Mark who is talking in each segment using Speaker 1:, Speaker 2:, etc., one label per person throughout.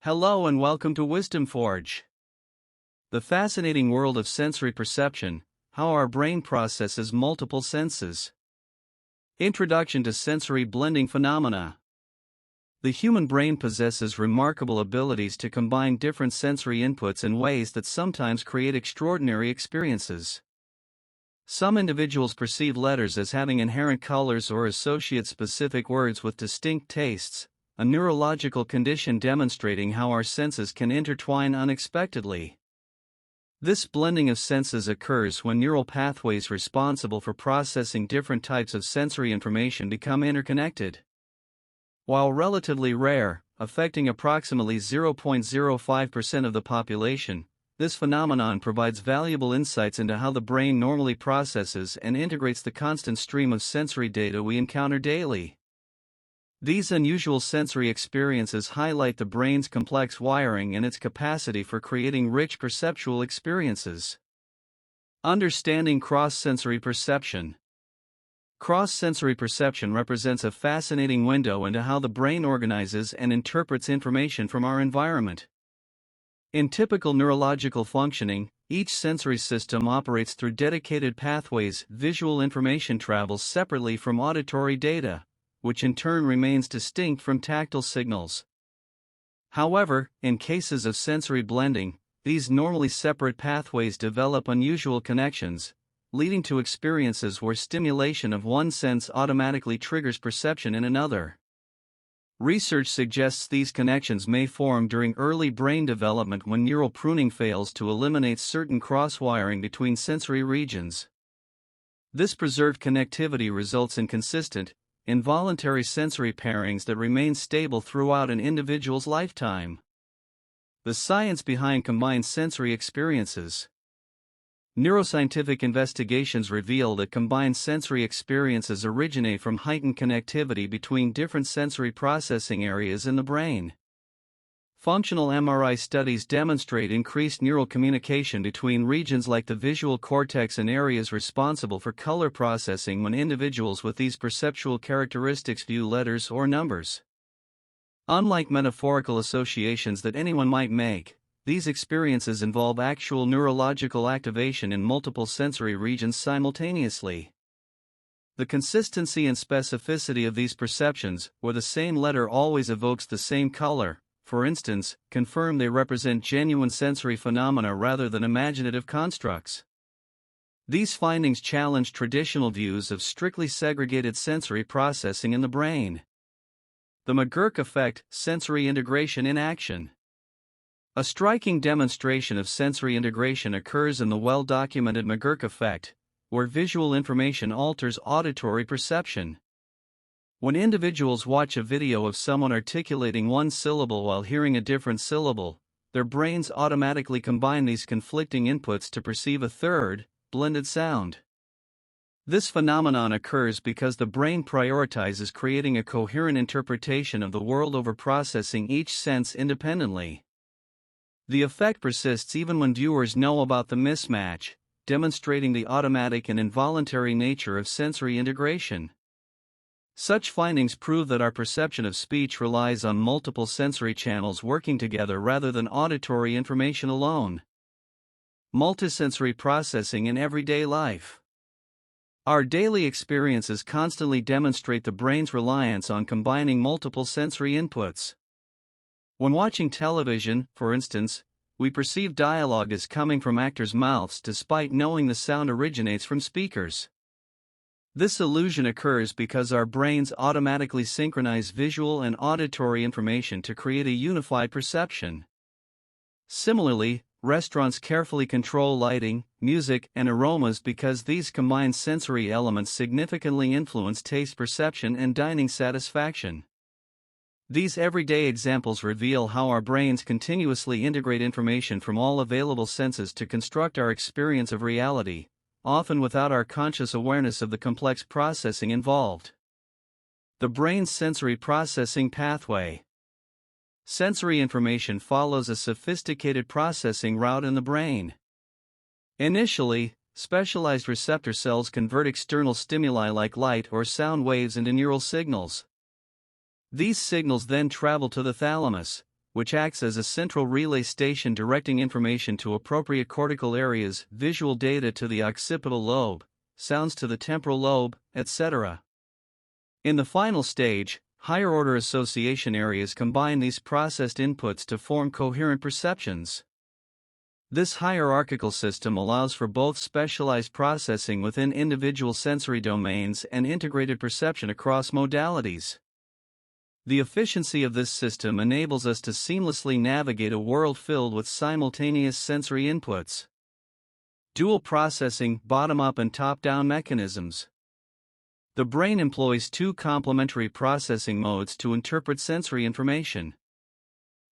Speaker 1: Hello and welcome to Wisdom Forge. The fascinating world of sensory perception, how our brain processes multiple senses. Introduction to sensory blending phenomena. The human brain possesses remarkable abilities to combine different sensory inputs in ways that sometimes create extraordinary experiences. Some individuals perceive letters as having inherent colors or associate specific words with distinct tastes, a neurological condition demonstrating how our senses can intertwine unexpectedly. This blending of senses occurs when neural pathways responsible for processing different types of sensory information become interconnected. While relatively rare, affecting approximately 0.05% of the population, this phenomenon provides valuable insights into how the brain normally processes and integrates the constant stream of sensory data we encounter daily. These unusual sensory experiences highlight the brain's complex wiring and its capacity for creating rich perceptual experiences. Understanding cross-sensory perception. Cross-sensory perception represents a fascinating window into how the brain organizes and interprets information from our environment. In typical neurological functioning, each sensory system operates through dedicated pathways. Visual information travels separately from auditory data, which in turn remains distinct from tactile signals. However, in cases of sensory blending, these normally separate pathways develop unusual connections, leading to experiences where stimulation of one sense automatically triggers perception in another. Research suggests these connections may form during early brain development when neural pruning fails to eliminate certain cross-wiring between sensory regions. This preserved connectivity results in consistent, involuntary sensory pairings that remain stable throughout an individual's lifetime. The science behind combined sensory experiences. Neuroscientific investigations reveal that combined sensory experiences originate from heightened connectivity between different sensory processing areas in the brain. Functional MRI studies demonstrate increased neural communication between regions like the visual cortex and areas responsible for color processing when individuals with these perceptual characteristics view letters or numbers. Unlike metaphorical associations that anyone might make, these experiences involve actual neurological activation in multiple sensory regions simultaneously. The consistency and specificity of these perceptions, where the same letter always evokes the same color, for instance, confirm they represent genuine sensory phenomena rather than imaginative constructs. These findings challenge traditional views of strictly segregated sensory processing in the brain. The McGurk effect, sensory integration in action. A striking demonstration of sensory integration occurs in the well-documented McGurk effect, where visual information alters auditory perception. When individuals watch a video of someone articulating one syllable while hearing a different syllable, their brains automatically combine these conflicting inputs to perceive a third, blended sound. This phenomenon occurs because the brain prioritizes creating a coherent interpretation of the world over processing each sense independently. The effect persists even when viewers know about the mismatch, demonstrating the automatic and involuntary nature of sensory integration. Such findings prove that our perception of speech relies on multiple sensory channels working together rather than auditory information alone. Multisensory processing in everyday life. Our daily experiences constantly demonstrate the brain's reliance on combining multiple sensory inputs. When watching television, for instance, we perceive dialogue as coming from actors' mouths despite knowing the sound originates from speakers. This illusion occurs because our brains automatically synchronize visual and auditory information to create a unified perception. Similarly, restaurants carefully control lighting, music, and aromas because these combined sensory elements significantly influence taste perception and dining satisfaction. These everyday examples reveal how our brains continuously integrate information from all available senses to construct our experience of reality, often without our conscious awareness of the complex processing involved. The brain's sensory processing pathway. Sensory information follows a sophisticated processing route in the brain. Initially, specialized receptor cells convert external stimuli like light or sound waves into neural signals. These signals then travel to the thalamus, which acts as a central relay station directing information to appropriate cortical areas, visual data to the occipital lobe, sounds to the temporal lobe, etc. In the final stage, higher-order association areas combine these processed inputs to form coherent perceptions. This hierarchical system allows for both specialized processing within individual sensory domains and integrated perception across modalities. The efficiency of this system enables us to seamlessly navigate a world filled with simultaneous sensory inputs. Dual processing, bottom-up and top-down mechanisms. The brain employs two complementary processing modes to interpret sensory information.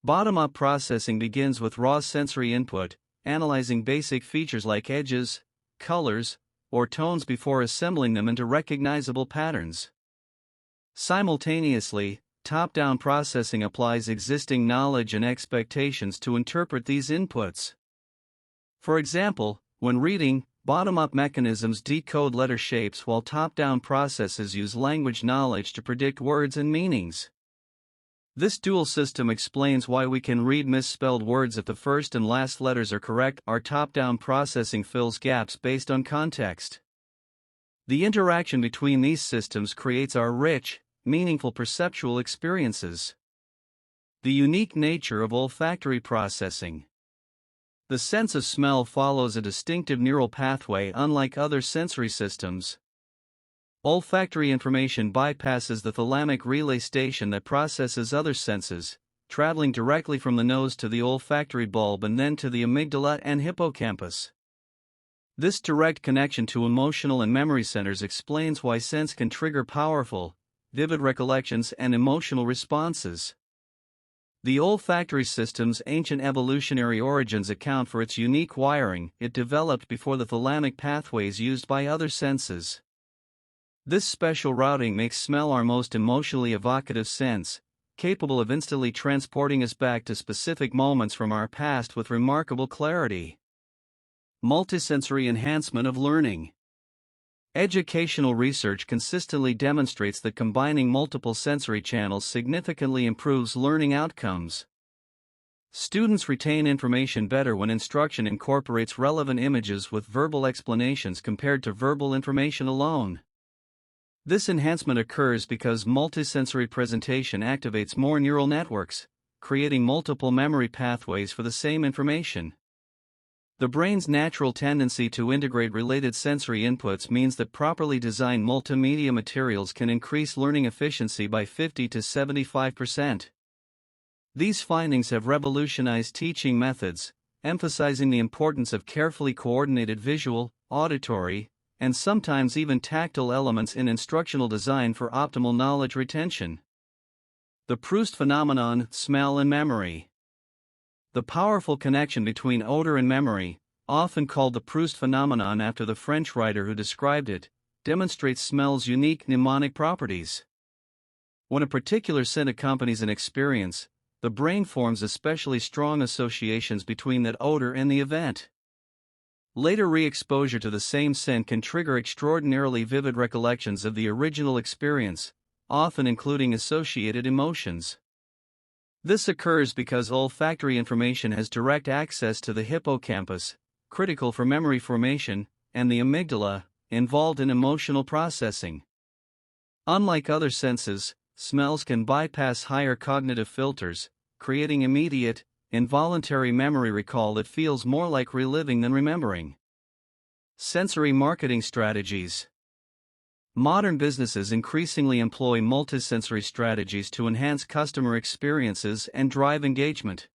Speaker 1: Bottom-up processing begins with raw sensory input, analyzing basic features like edges, colors, or tones before assembling them into recognizable patterns. Simultaneously, top-down processing applies existing knowledge and expectations to interpret these inputs. For example, when reading, bottom-up mechanisms decode letter shapes while top-down processes use language knowledge to predict words and meanings. This dual system explains why we can read misspelled words if the first and last letters are correct. Our top-down processing fills gaps based on context. The interaction between these systems creates our rich, meaningful perceptual experiences. The unique nature of olfactory processing. The sense of smell follows a distinctive neural pathway unlike other sensory systems. Olfactory information bypasses the thalamic relay station that processes other senses, traveling directly from the nose to the olfactory bulb and then to the amygdala and hippocampus. This direct connection to emotional and memory centers explains why sense can trigger powerful, vivid recollections and emotional responses. The olfactory system's ancient evolutionary origins account for its unique wiring. It developed before the thalamic pathways used by other senses. This special routing makes smell our most emotionally evocative sense, capable of instantly transporting us back to specific moments from our past with remarkable clarity. Multisensory enhancement of learning. Educational research consistently demonstrates that combining multiple sensory channels significantly improves learning outcomes. Students retain information better when instruction incorporates relevant images with verbal explanations compared to verbal information alone. This enhancement occurs because multisensory presentation activates more neural networks, creating multiple memory pathways for the same information. The brain's natural tendency to integrate related sensory inputs means that properly designed multimedia materials can increase learning efficiency by 50 to 75%. These findings have revolutionized teaching methods, emphasizing the importance of carefully coordinated visual, auditory, and sometimes even tactile elements in instructional design for optimal knowledge retention. The Proust phenomenon, smell and memory. The powerful connection between odor and memory, often called the Proust phenomenon after the French writer who described it, demonstrates smell's unique mnemonic properties. When a particular scent accompanies an experience, the brain forms especially strong associations between that odor and the event. Later re-exposure to the same scent can trigger extraordinarily vivid recollections of the original experience, often including associated emotions. This occurs because olfactory information has direct access to the hippocampus, critical for memory formation, and the amygdala, involved in emotional processing. Unlike other senses, smells can bypass higher cognitive filters, creating immediate, involuntary memory recall that feels more like reliving than remembering. Sensory marketing strategies. Modern businesses increasingly employ multisensory strategies to enhance customer experiences and drive engagement.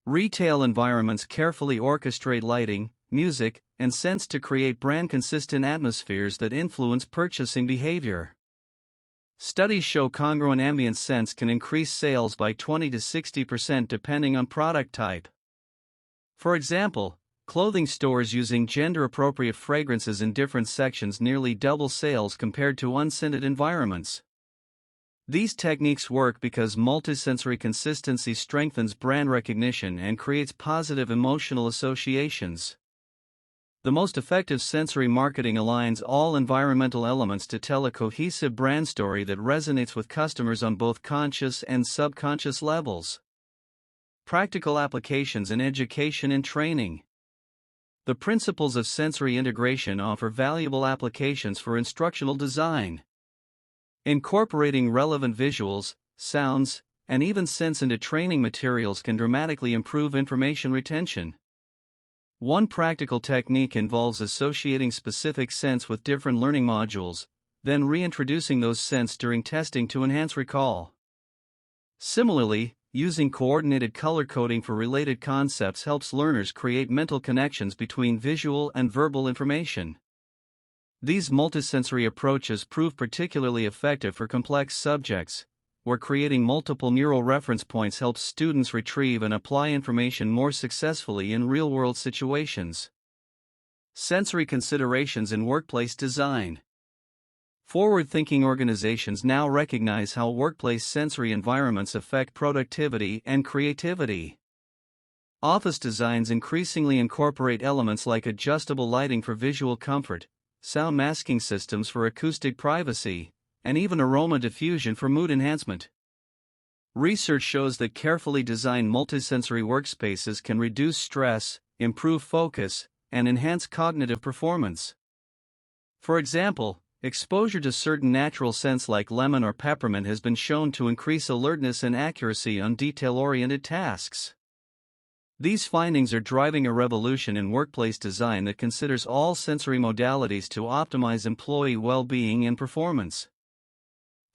Speaker 1: Retail environments carefully orchestrate lighting, music, and scents to create brand-consistent atmospheres that influence purchasing behavior. Studies show congruent ambient scents can increase sales by 20 to 60% depending on product type. For example, clothing stores using gender-appropriate fragrances in different sections nearly double sales compared to unscented environments. These techniques work because multisensory consistency strengthens brand recognition and creates positive emotional associations. The most effective sensory marketing aligns all environmental elements to tell a cohesive brand story that resonates with customers on both conscious and subconscious levels. Practical applications in education and training. The principles of sensory integration offer valuable applications for instructional design. Incorporating relevant visuals, sounds, and even scents into training materials can dramatically improve information retention. One practical technique involves associating specific scents with different learning modules, then reintroducing those scents during testing to enhance recall. Similarly, using coordinated color coding for related concepts helps learners create mental connections between visual and verbal information. These multisensory approaches prove particularly effective for complex subjects, where creating multiple neural reference points helps students retrieve and apply information more successfully in real-world situations. Sensory considerations in workplace design. Forward-thinking organizations now recognize how workplace sensory environments affect productivity and creativity. Office designs increasingly incorporate elements like adjustable lighting for visual comfort, sound masking systems for acoustic privacy, and even aroma diffusion for mood enhancement. Research shows that carefully designed multisensory workspaces can reduce stress, improve focus, and enhance cognitive performance. For example, exposure to certain natural scents like lemon or peppermint has been shown to increase alertness and accuracy on detail-oriented tasks. These findings are driving a revolution in workplace design that considers all sensory modalities to optimize employee well-being and performance.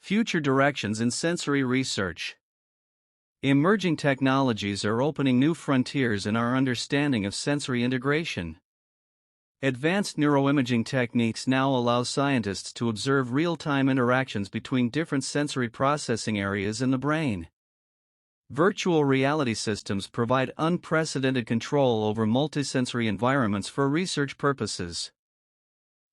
Speaker 1: Future directions in sensory research. Emerging technologies are opening new frontiers in our understanding of sensory integration. Advanced neuroimaging techniques now allow scientists to observe real-time interactions between different sensory processing areas in the brain. Virtual reality systems provide unprecedented control over multisensory environments for research purposes.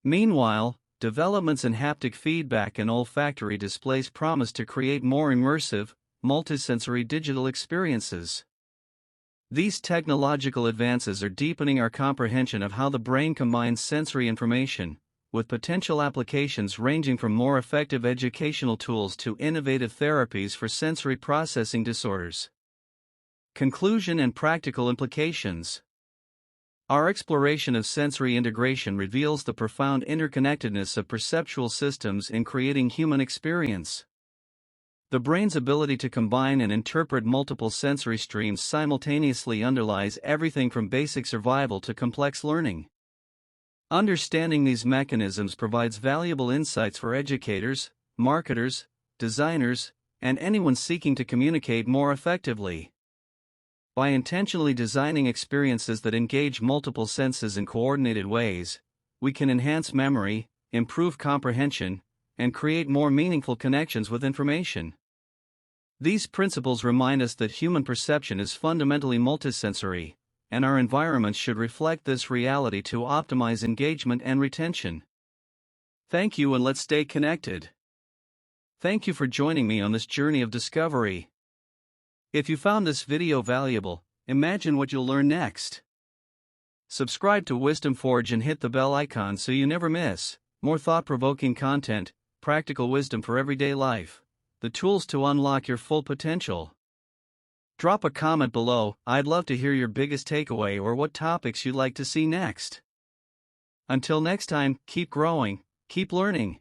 Speaker 1: Meanwhile, developments in haptic feedback and olfactory displays promise to create more immersive, multisensory digital experiences. These technological advances are deepening our comprehension of how the brain combines sensory information, with potential applications ranging from more effective educational tools to innovative therapies for sensory processing disorders. Conclusion and practical implications. Our exploration of sensory integration reveals the profound interconnectedness of perceptual systems in creating human experience. The brain's ability to combine and interpret multiple sensory streams simultaneously underlies everything from basic survival to complex learning. Understanding these mechanisms provides valuable insights for educators, marketers, designers, and anyone seeking to communicate more effectively. By intentionally designing experiences that engage multiple senses in coordinated ways, we can enhance memory, improve comprehension, and create more meaningful connections with information. These principles remind us that human perception is fundamentally multisensory, and our environments should reflect this reality to optimize engagement and retention. Thank you, and let's stay connected. Thank you for joining me on this journey of discovery. If you found this video valuable, imagine what you'll learn next. Subscribe to Wisdom Forge and hit the bell icon so you never miss more thought-provoking content, practical wisdom for everyday life, the tools to unlock your full potential. Drop a comment below. I'd love to hear your biggest takeaway or what topics you'd like to see next. Until next time, keep growing, keep learning.